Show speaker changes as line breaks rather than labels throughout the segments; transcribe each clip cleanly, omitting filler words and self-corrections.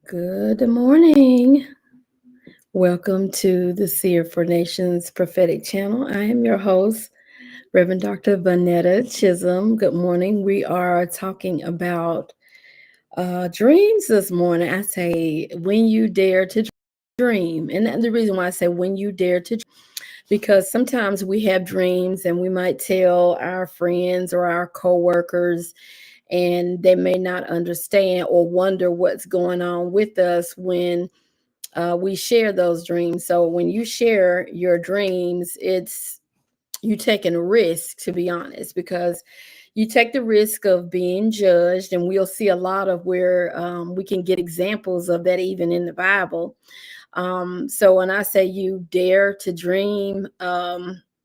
Good morning. Welcome to the Seer for Nations prophetic channel. I am your host, Reverend Dr. Vanetta Chisholm. Good morning. We are talking about dreams this morning. I say, when you dare to dream. And the reason why I say when you dare to dream, because sometimes we have dreams and we might tell our friends or our coworkers, and they may not understand or wonder what's going on with us when we share those dreams. So when you share your dreams, it's you taking a risk, to be honest, because you take the risk of being judged, and we'll see a lot of where we can get examples of that even in the Bible. So when I say you dare to dream,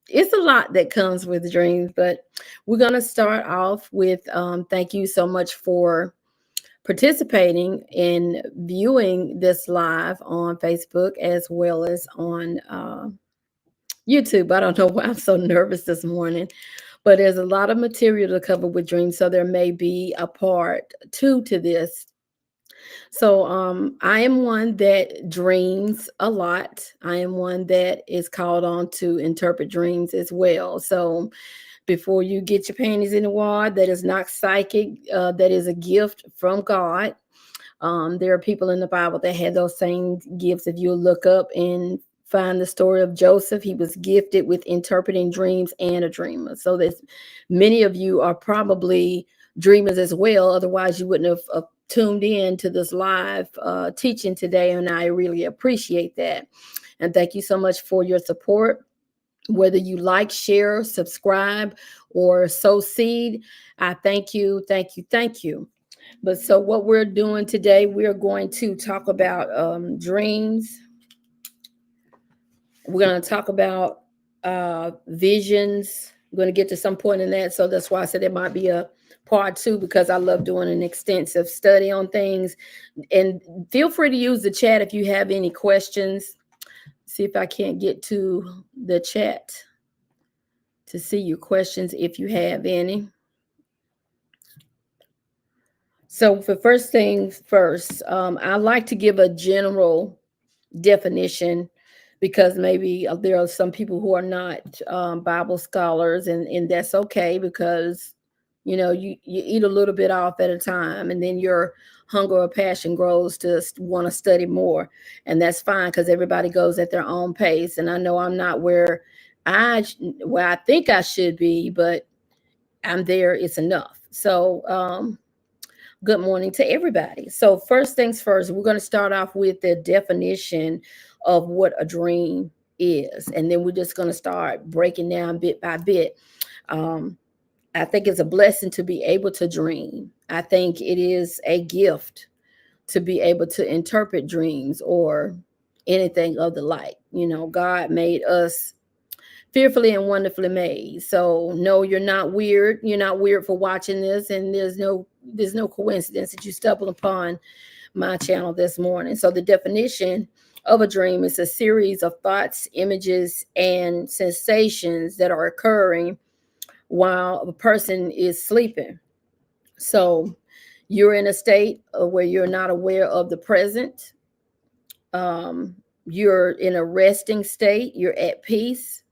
it's a lot that comes with dreams, but we're going to start off with thank you so much for participating in viewing this live on Facebook as well as on YouTube. I don't know why I'm so nervous this morning, but there's a lot of material to cover with dreams, so there may be a part two to this. So I am one that dreams a lot. I am one that is called on to interpret dreams as well. So before you get your panties in the water, that is not psychic. That is a gift from God. There are people in the Bible that had those same gifts. If you look up and find the story of Joseph, he was gifted with interpreting dreams and a dreamer. So that many of you are probably dreamers as well. Otherwise, you wouldn't have tuned in to this live teaching today, and I really appreciate that. And thank you so much for your support. Whether you like, share, subscribe, or sow seed, I thank you, thank you, thank you. But so what we're doing today, we're going to talk about dreams. We're going to talk about visions. We're going to get to some point in that. So that's why I said it might be a part two, because I love doing an extensive study on things. And feel free to use the chat if you have any questions. See if I can't get to the chat to see your questions if you have any. So for first things first, I like to give a general definition, because maybe there are some people who are not Bible scholars, and that's okay, because you eat a little bit off at a time, and then your hunger or passion grows to want to study more, and that's fine, because everybody goes at their own pace. And I know I'm not where I think I should be, but I'm there. It's enough. So good morning to everybody. So, first things first, we're going to start off with the definition of what a dream is. And then we're just going to start breaking down bit by bit. Um, I think it's a blessing to be able to dream. I think it is a gift to be able to interpret dreams or anything of the like. God made us fearfully and wonderfully made. So no, you're not weird. You're not weird for watching this, and there's no coincidence that you stumbled upon my channel this morning. So the definition of a dream is a series of thoughts, images, and sensations that are occurring while a person is sleeping. So you're in a state where you're not aware of the present. You're in a resting state. You're at peace.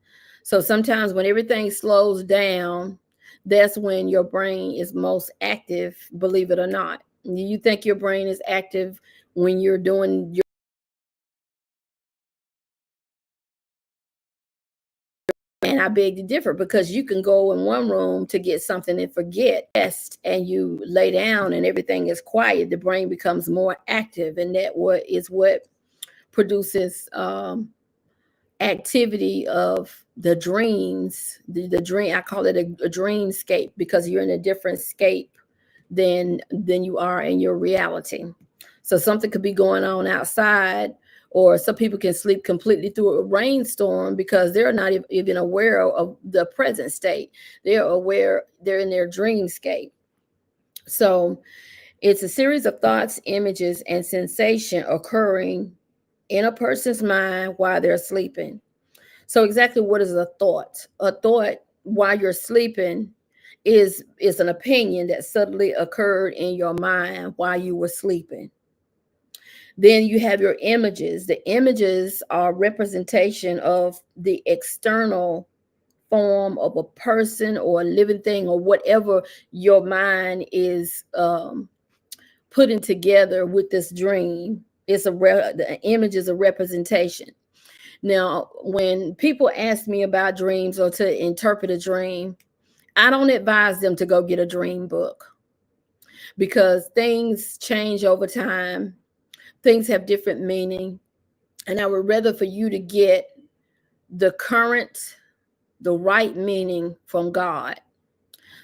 So sometimes when everything slows down, that's when your brain is most active, believe it or not. You think your brain is active when you're doing your, and I beg to differ, because you can go in one room to get something and forget, and you lay down and everything is quiet, the brain becomes more active, and what produces activity of the dreams. The dream, I call it a dreamscape, because you're in a different scape than you are in your reality. So something could be going on outside, or some people can sleep completely through a rainstorm because they're not even aware of the present state. They're aware, they're in their dreamscape. So it's a series of thoughts, images, and sensation occurring in a person's mind while they're sleeping. So exactly what is a thought? A thought while you're sleeping is an opinion that suddenly occurred in your mind while you were sleeping. Then you have your images. The images are representation of the external form of a person or a living thing or whatever your mind is putting together with this dream. The image is a representation. Now, when people ask me about dreams or to interpret a dream, I don't advise them to go get a dream book because things change over time. Things have different meaning. And I would rather for you to get the current, the right meaning from God.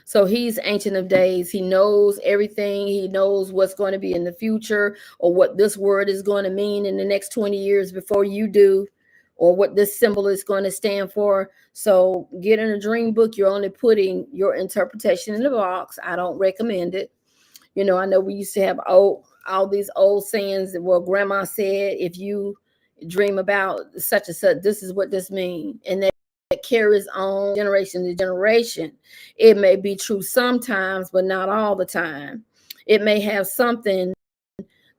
So he's Ancient of Days. He knows everything. He knows what's going to be in the future or what this word is going to mean in the next 20 years before you do, or what this symbol is going to stand for. So getting a dream book, you're only putting your interpretation in the box. I don't recommend it. You know, I know we used to have all these old sayings that, well, grandma said, if you dream about such and such, this is what this means. And that carries on generation to generation. It may be true sometimes, but not all the time. It may have something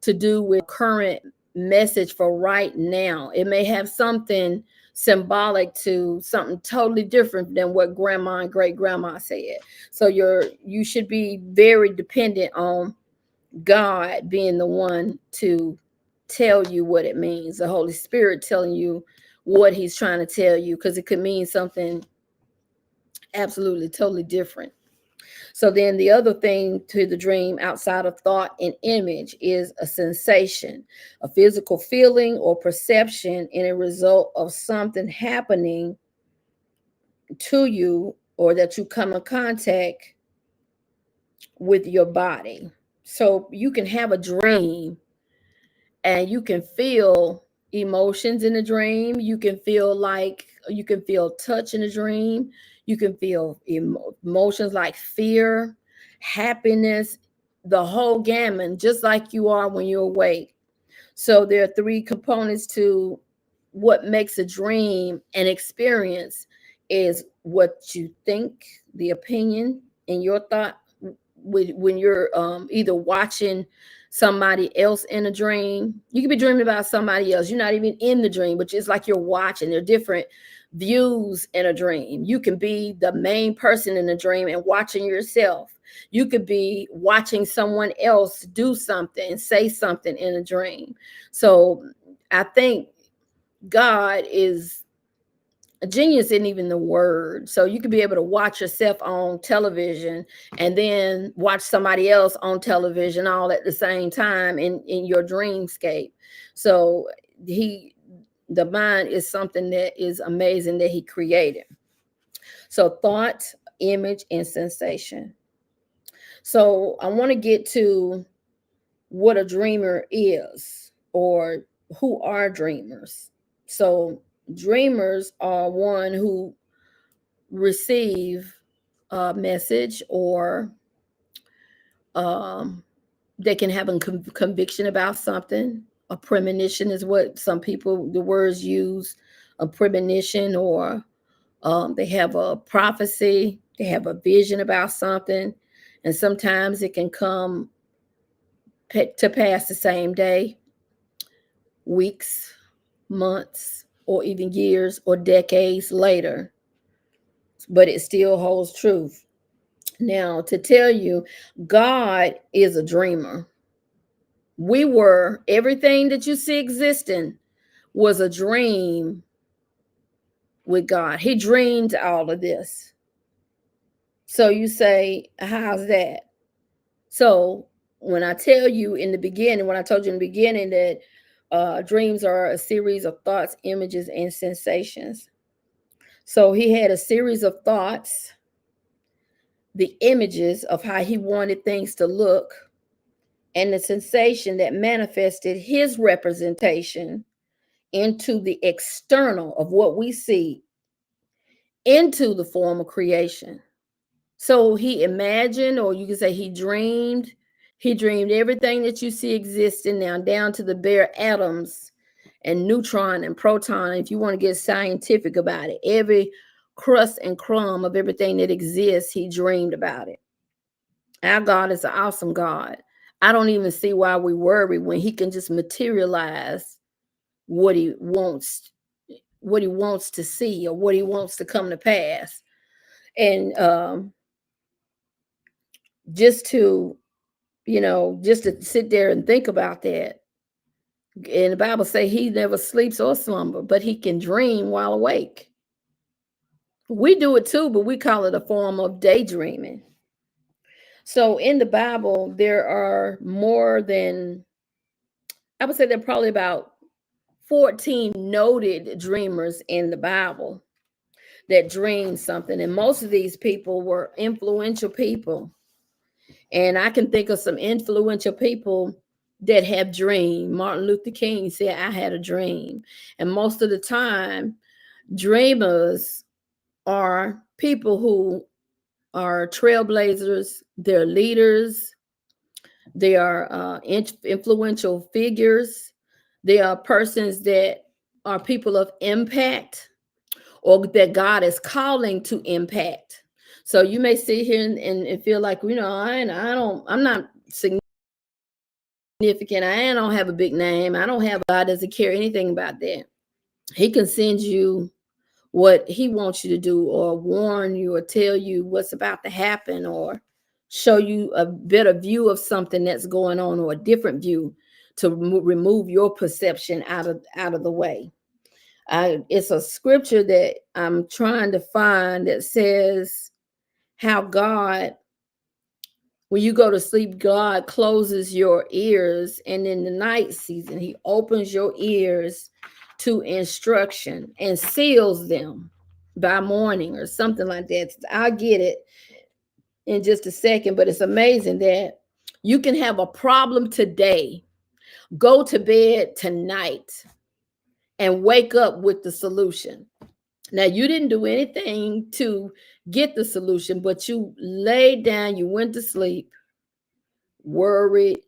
to do with current message for right now. It may have something symbolic to something totally different than what grandma and great grandma said. So you should be very dependent on God being the one to tell you what it means, the Holy Spirit telling you what he's trying to tell you, because it could mean something absolutely totally different. So then the other thing to the dream outside of thought and image is a sensation, a physical feeling or perception in a result of something happening to you or that you come in contact with your body. So you can have a dream and you can feel emotions in a dream. You can feel touch in a dream. You can feel emotions like fear, happiness, the whole gamut, just like you are when you're awake. So there are three components to what makes a dream an experience: is what you think, the opinion, and your thought when you're either watching somebody else in a dream. You could be dreaming about somebody else. You're not even in the dream, but it's like you're watching. There are different views in a dream. You can be the main person in a dream and watching yourself. You could be watching someone else do something, say something in a dream. So I think God is a genius isn't even the word. So you could be able to watch yourself on television and then watch somebody else on television all at the same time in your dreamscape. So the mind is something that is amazing that he created. So thought, image, and sensation. So I want to get to what a dreamer is, or who are dreamers. So dreamers are one who receive a message, or they can have a conviction about something. A premonition is what some people, the words use, a premonition, or they have a prophecy, they have a vision about something, and sometimes it can come to pass the same day, weeks, months, or even years or decades later, but it still holds truth. Now, to tell you, God is a dreamer. Everything that you see existing was a dream with God. He dreamed all of this. So you say, how's that? So when I tell you in the beginning, when I told you in the beginning that dreams are a series of thoughts, images, and sensations. So he had a series of thoughts, the images of how he wanted things to look, and the sensation that manifested his representation into the external of what we see, into the form of creation. So he imagined, or you can say he dreamed. He dreamed everything that you see existing now, down to the bare atoms and neutron and proton. If you want to get scientific about it, every crust and crumb of everything that exists, he dreamed about it. Our God is an awesome God. I don't even see why we worry when he can just materialize what he wants, to see, or what he wants to come to pass. And just to, just to sit there and think about that. And the Bible say he never sleeps or slumber, but he can dream while awake. We do it too, but we call it a form of daydreaming. So in the Bible, there are more than, I would say there are probably about 14 noted dreamers in the Bible that dreamed something. And most of these people were influential people. And I can think of some influential people that have dreamed. Martin Luther King said, I had a dream. And most of the time, dreamers are people who are trailblazers, they're leaders, they are influential figures, they are persons that are people of impact, or that God is calling to impact. So you may sit here and feel like, I'm not significant. I don't have a big name. God doesn't care anything about that. He can send you what he wants you to do, or warn you, or tell you what's about to happen, or show you a better view of something that's going on, or a different view to remove your perception out of the way. It's a scripture that I'm trying to find that says how God, when you go to sleep, God closes your ears, and in the night season, he opens your ears to instruction and seals them by morning, or something like that. I'll get it in just a second, but it's amazing that you can have a problem today, go to bed tonight, and wake up with the solution. Now, you didn't do anything to get the solution, but you laid down, you went to sleep, worried,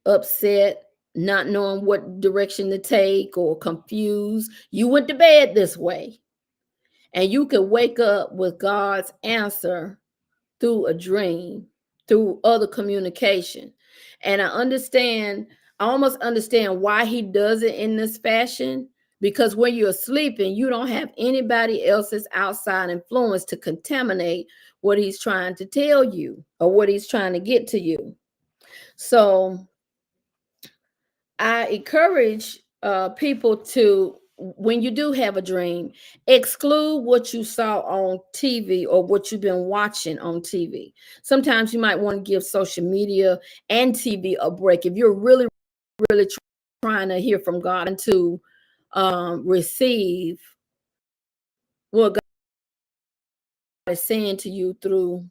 upset, not knowing what direction to take, or confused. You went to bed this way, and you can wake up with God's answer through a dream, through other communication. And I almost understand why he does it in this fashion, because when you're sleeping, you don't have anybody else's outside influence to contaminate what he's trying to tell you, or what he's trying to get to you. So I encourage people to, when you do have a dream, exclude what you saw on TV or what you've been watching on TV. Sometimes you might want to give social media and TV a break if you're really, really trying to hear from God and to receive what God is saying to you through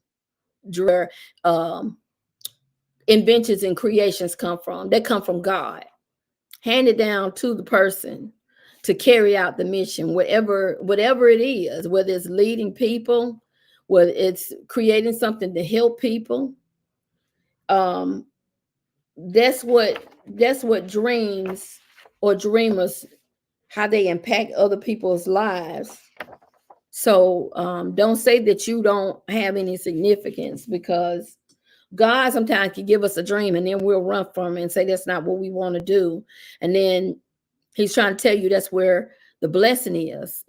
where inventions and creations come from. They come from God, handed down to the person to carry out the mission, whatever it is, whether it's leading people, whether it's creating something to help people. That's what dreams or dreamers, how they impact other people's lives. So don't say that you don't have any significance, because God sometimes can give us a dream and then we'll run from it and say that's not what we want to do. And then he's trying to tell you that's where the blessing is.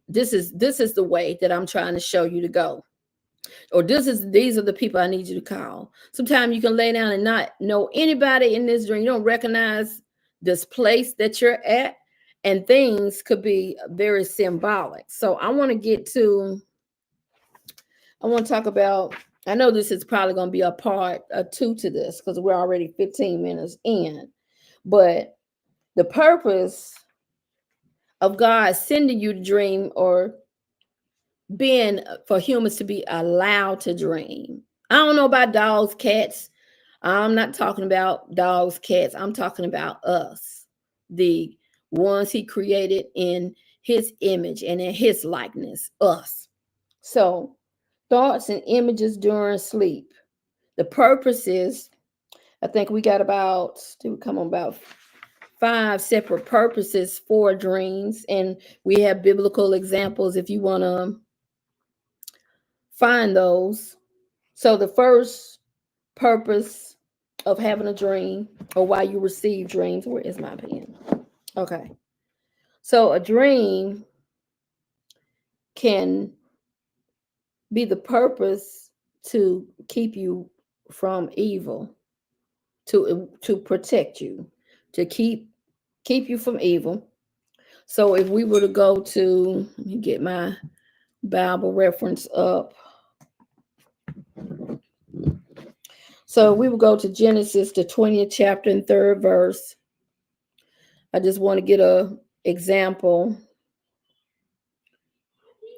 This is the way that I'm trying to show you to go. Or these are the people I need you to call. Sometimes you can lay down and not know anybody in this dream. You don't recognize this place that you're at, and things could be very symbolic. So I want to talk about, I know this is probably going to be a part 2 to this, because we're already 15 minutes in, but the purpose of God sending you to dream, or being for humans to be allowed to dream. I don't know about dogs, cats. I'm not talking about dogs, cats. I'm talking about us, the ones he created in his image and in his likeness, us. So, thoughts and images during sleep. The purpose is, I think we got about 5 separate purposes for dreams, and we have biblical examples if you want to find those. So the first purpose of having a dream or why you receive dreams. Where is my pen? Okay. So a dream can be the purpose to keep you from evil, to protect you, to keep you from evil. So if we were to go to, let me get my Bible reference up. So we will go to Genesis, the 20th chapter and 3rd verse. I just want to get a example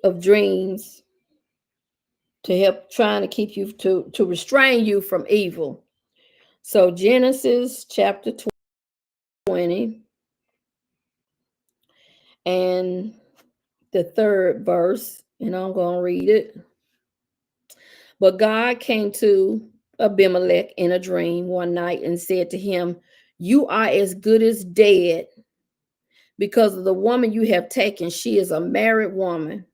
of dreams to help trying to keep you to restrain you from evil. So Genesis chapter 20 and the 3rd verse, and I'm going to read it. But God came to Abimelech in a dream one night and said to him, "You are as good as dead because of the woman you have taken. She is a married woman."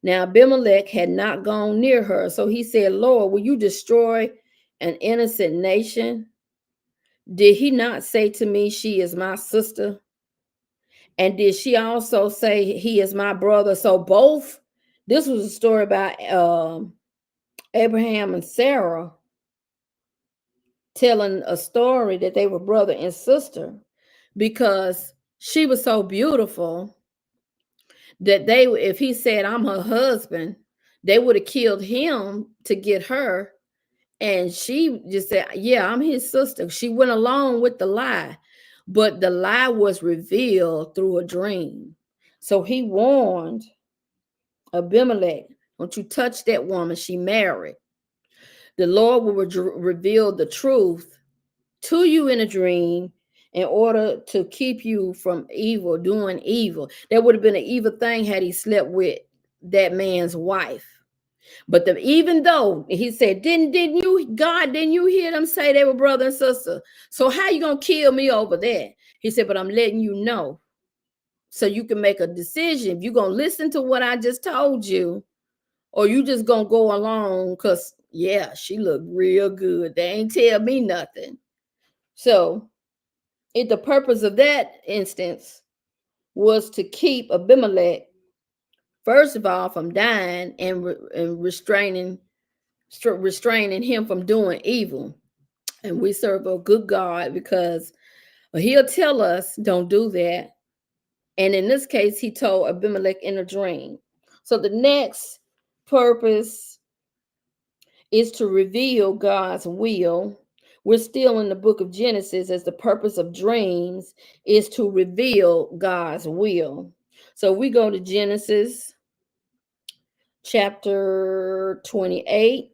Now Abimelech had not gone near her, so he said, "Lord, will you destroy an innocent nation? Did he not say to me, she is my sister? And did she also say he is my brother?" So both, this was a story about Abraham and Sarah telling a story that they were brother and sister, because she was so beautiful that they, if he said I'm her husband, they would have killed him to get her. And she just said, yeah, I'm his sister. She went along with the lie, but the lie was revealed through a dream. So he warned Abimelech, don't you touch that woman, she married. The Lord will reveal the truth to you in a dream in order to keep you from evil, doing evil. That would have been an evil thing had he slept with that man's wife. But even though he said, didn't you hear them say they were brother and sister? So how you gonna kill me over there? He said, but I'm letting you know so you can make a decision. If you're gonna listen to what I just told you, or you just gonna go along because yeah, she looked real good. They ain't tell me nothing. So the purpose of that instance was to keep Abimelech, first of all, from dying and restraining him from doing evil. And we serve a good God because he'll tell us don't do that. And in this case, he told Abimelech in a dream. So the next purpose is to reveal God's will. We're still in the book of Genesis, as the purpose of dreams is to reveal God's will. So we go to Genesis chapter 28.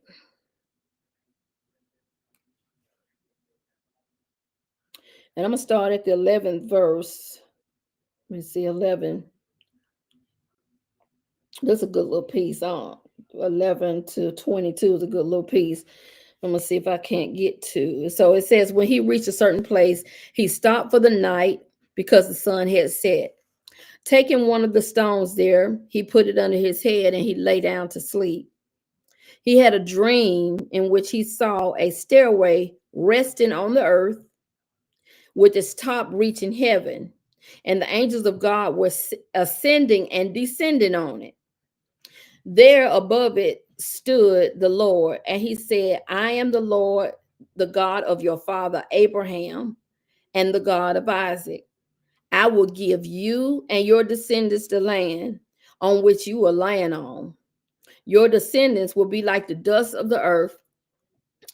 And I'm going to start at the 11th verse. Let me see, 11. That's a good little piece. 11 to 22 is a good little piece. I'm going to see if I can't get to it. So it says, when he reached a certain place, he stopped for the night because the sun had set. Taking one of the stones there, he put it under his head and he lay down to sleep. He had a dream in which he saw a stairway resting on the earth with its top reaching heaven, and the angels of God were ascending and descending on it. There above it stood the Lord, and he said, I am the Lord, the God of your father Abraham and the God of Isaac. I will give you and your descendants the land on which you are lying on. Your descendants will be like the dust of the earth,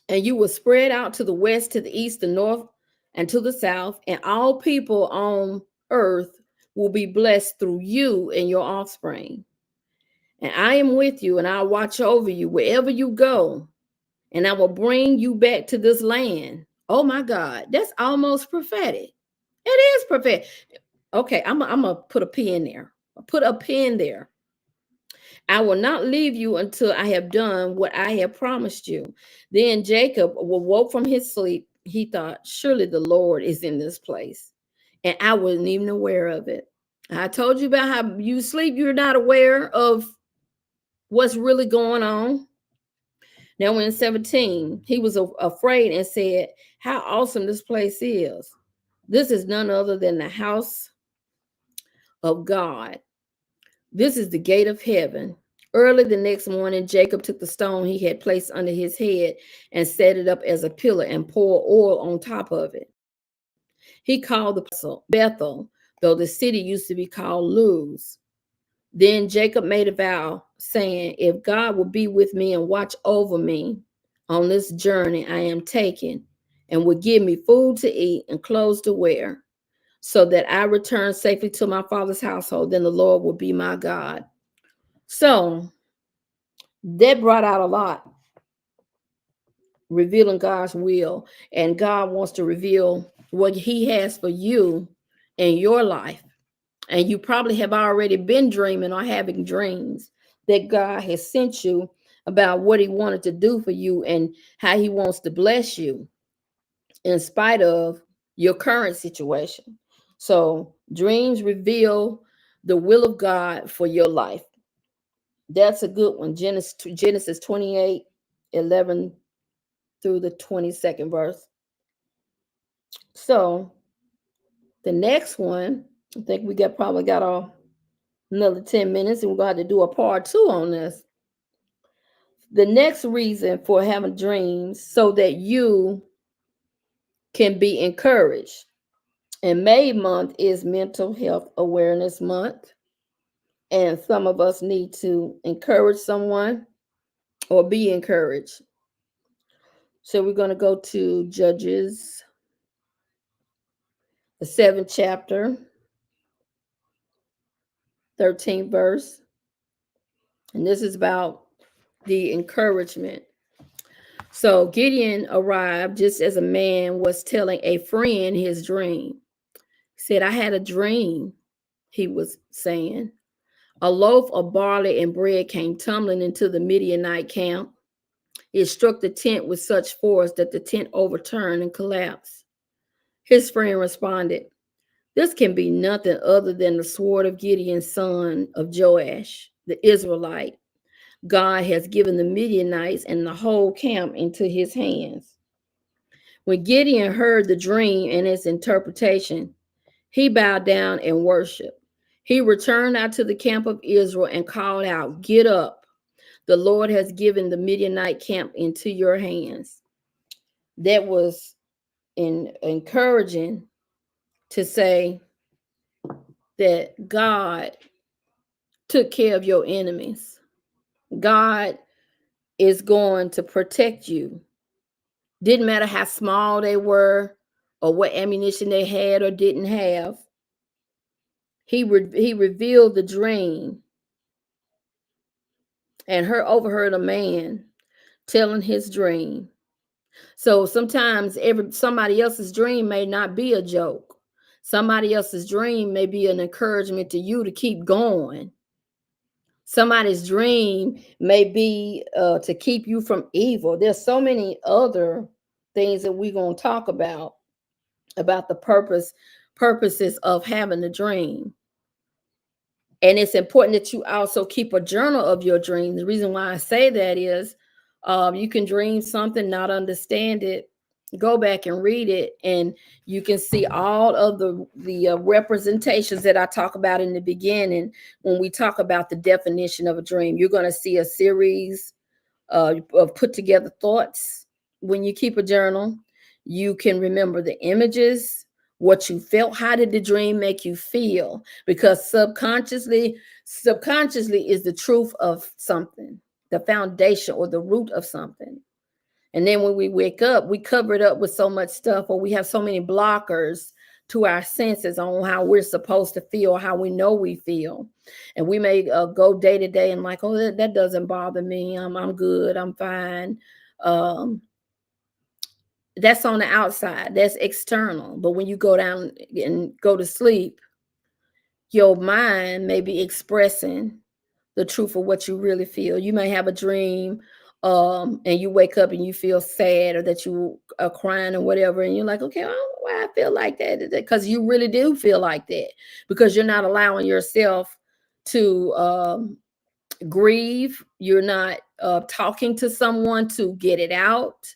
and you will spread out to the west, to the east, the north, and to the south, and all people on earth will be blessed through you and your offspring. And I am with you, and I'll watch over you wherever you go, and I will bring you back to this land. Oh my God, that's almost prophetic. It is prophetic. Okay, I'm gonna put a pin there. Put a pin there. I will not leave you until I have done what I have promised you. Then Jacob awoke from his sleep. He thought, surely the Lord is in this place, and I wasn't even aware of it. I told you about how you sleep, you're not aware of what's really going on. Now, when 17, he was afraid and said, "How awesome this place is! This is none other than the house of God. This is the gate of heaven." Early the next morning, Jacob took the stone he had placed under his head and set it up as a pillar and poured oil on top of it. He called the place Bethel, though the city used to be called Luz. Then Jacob made a vow, saying, "If God will be with me and watch over me on this journey I am taking, and will give me food to eat and clothes to wear, so that I return safely to my father's household, then the Lord will be my God." So that brought out a lot, revealing God's will. And God wants to reveal what he has for you in your life. And you probably have already been dreaming or having dreams that God has sent you about what he wanted to do for you and how he wants to bless you in spite of your current situation. So dreams reveal the will of God for your life. That's a good one. Genesis 28, 11 through the 22nd verse. So the next one, I think we probably got another 10 minutes, and we're going to have to do a part 2 on this. The next reason for having dreams, so that you can be encouraged. And May month is Mental Health Awareness Month. And some of us need to encourage someone or be encouraged. So we're going to go to Judges, the 7th chapter, 13th verse. And this is about the encouragement. So Gideon arrived just as a man was telling a friend his dream. He said, "I had a dream," he was saying. "A loaf of barley and bread came tumbling into the Midianite camp. It struck the tent with such force that the tent overturned and collapsed." His friend responded, "This can be nothing other than the sword of Gideon's son of Joash, the Israelite. God has given the Midianites and the whole camp into his hands." When Gideon heard the dream and its interpretation, he bowed down and worshiped. He returned out to the camp of Israel and called out, "Get up. The Lord has given the Midianite camp into your hands." That was encouraging to say that God took care of your enemies. God is going to protect you. Didn't matter how small they were or what ammunition they had or didn't have. He revealed the dream and overheard a man telling his dream. So sometimes somebody else's dream may not be a joke. Somebody else's dream may be an encouragement to you to keep going. Somebody's dream may be to keep you from evil. There's so many other things that we're going to talk about the purposes of having a dream. And it's important that you also keep a journal of your dreams. The reason why I say that is you can dream something, not understand it, go back and read it, and you can see all of the representations that I talk about in the beginning. When we talk about the definition of a dream, you're going to see a series of put together thoughts. When you keep a journal, you can remember the images, what you felt. How did the dream make you feel? Because subconsciously is the truth of something, the foundation or the root of something. And then when we wake up, we cover it up with so much stuff, or we have so many blockers to our senses on how we're supposed to feel, how we know we feel. And we may go day to day and like, oh, that doesn't bother me. I'm good. I'm fine. That's on the outside. That's external. But when you go down and go to sleep, your mind may be expressing the truth of what you really feel. You may have a dream and you wake up and you feel sad, or that you are crying or whatever, and you're like, okay, I don't know why I feel like that. Because you really do feel like that, because you're not allowing yourself to grieve. You're not talking to someone to get it out.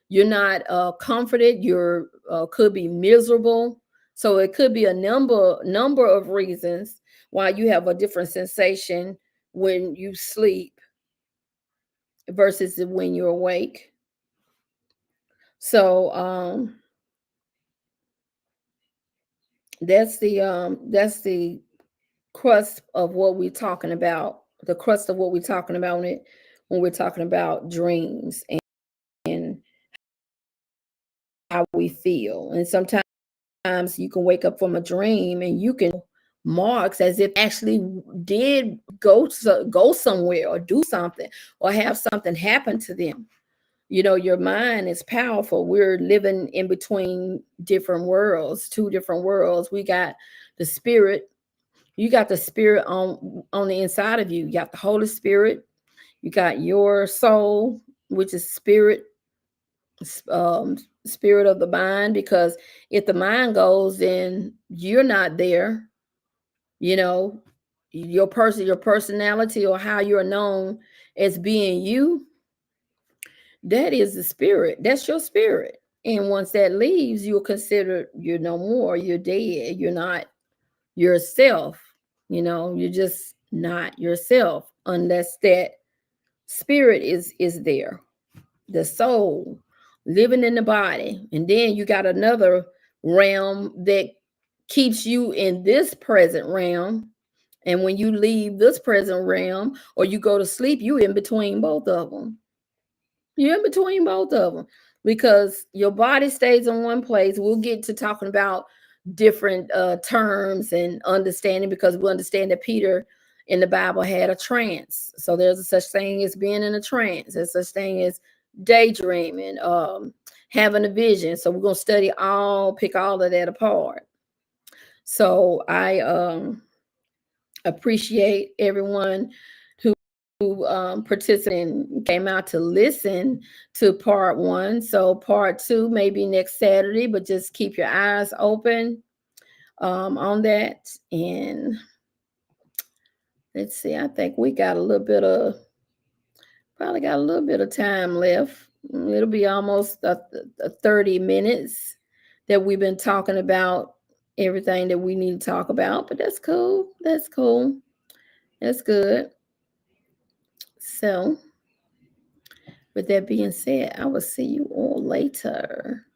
You're not comforted. You're could be miserable. So it could be a number of reasons why you have a different sensation when you sleep versus when you're awake. So that's the crust of what we're talking about. The crust of what we're talking about when we're talking about dreams and how we feel. And sometimes you can wake up from a dream and you can marks as if actually did go somewhere or do something or have something happen to them. You know, your mind is powerful. We're living in between different worlds, two different worlds. We got the spirit. You got the spirit on the inside of you. You got the Holy Spirit. You got your soul, which is spirit, spirit of the mind. Because if the mind goes, then you're not there. You know, your personality, or how you're known as being you, that is the spirit. That's your spirit. And once that leaves, you're considered you're no more. You're dead. You're not yourself. You know, you're just not yourself unless that spirit is there. The soul living in the body. And then you got another realm that keeps you in this present realm. And when you leave this present realm or you go to sleep, you in between both of them. You're in between both of them because your body stays in one place. We'll get to talking about different terms and understanding, because we understand that Peter in the Bible had a trance. So there's a such thing as being in a trance. There's such thing as daydreaming, having a vision. So we're gonna pick all of that apart. So I appreciate everyone who participated and came out to listen to part one. So part two maybe next Saturday, but just keep your eyes open on that. And let's see, I think we got a little bit of probably got a little bit of time left. It'll be almost 30 minutes that we've been talking about everything that we need to talk about, but that's cool. That's cool. That's good. So with that being said, I will see you all later.